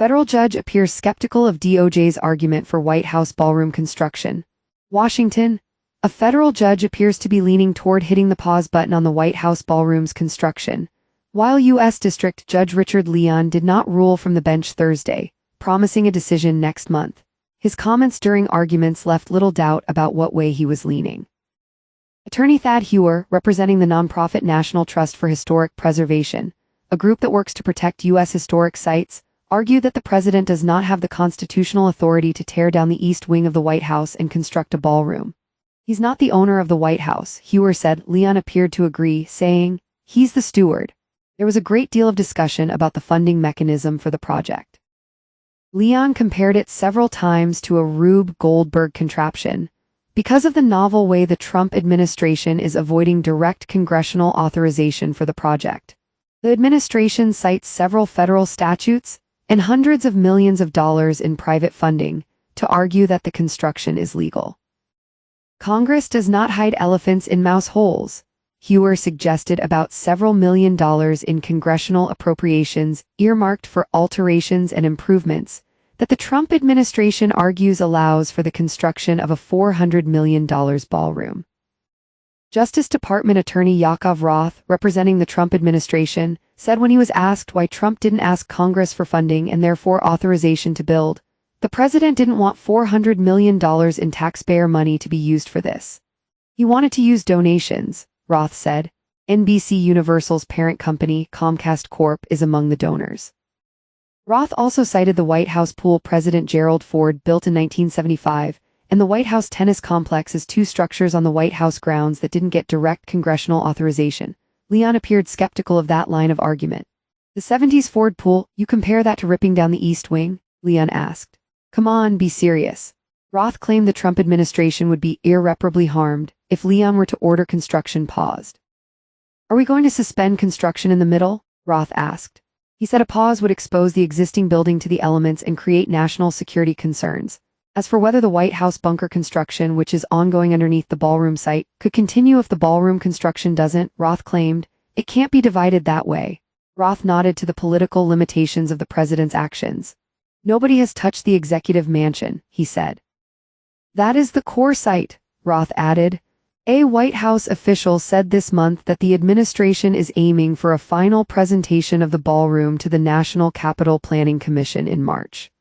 Federal judge appears skeptical of DOJ's argument for White House ballroom construction. Washington. A federal judge appears to be leaning toward hitting the pause button on the White House ballroom's construction. While U.S. District Judge Richard Leon did not rule from the bench Thursday, promising a decision next month, his comments during arguments left little doubt about what way he was leaning. Attorney Thad Hewer, representing the nonprofit National Trust for Historic Preservation, a group that works to protect U.S. historic sites, argued that the president does not have the constitutional authority to tear down the east wing of the White House and construct a ballroom. He's not the owner of the White House, Hewer said. Leon appeared to agree, saying, "He's the steward." There was a great deal of discussion about the funding mechanism for the project. Leon compared it several times to a Rube Goldberg contraption, because of the novel way the Trump administration is avoiding direct congressional authorization for the project. The administration cites several federal statutes and hundreds of millions of dollars in private funding to argue that the construction is legal. Congress does not hide elephants in mouse holes, Hewer suggested. About several $1 million in congressional appropriations earmarked for alterations and improvements that the Trump administration argues allows for the construction of a $400 million ballroom. Justice Department Attorney Yakov Roth, representing the Trump administration, said when he was asked why Trump didn't ask Congress for funding and therefore authorization to build, the president didn't want $400 million in taxpayer money to be used for this. He wanted to use donations, Roth said. NBC Universal's parent company, Comcast Corp., is among the donors. Roth also cited the White House pool President Gerald Ford built in 1975, and the White House tennis complex as two structures on the White House grounds that didn't get direct congressional authorization. Leon appeared skeptical of that line of argument. The 70s Ford pool, you compare that to ripping down the East Wing? Leon asked. Come on, be serious. Roth claimed the Trump administration would be irreparably harmed if Leon were to order construction paused. Are we going to suspend construction in the middle? Roth asked. He said a pause would expose the existing building to the elements and create national security concerns. As for whether the White House bunker construction, which is ongoing underneath the ballroom site, could continue if the ballroom construction doesn't, Roth claimed, it can't be divided that way. Roth nodded to the political limitations of the president's actions. Nobody has touched the executive mansion, he said. That is the core site, Roth added. A White House official said this month that the administration is aiming for a final presentation of the ballroom to the National Capital Planning Commission in March.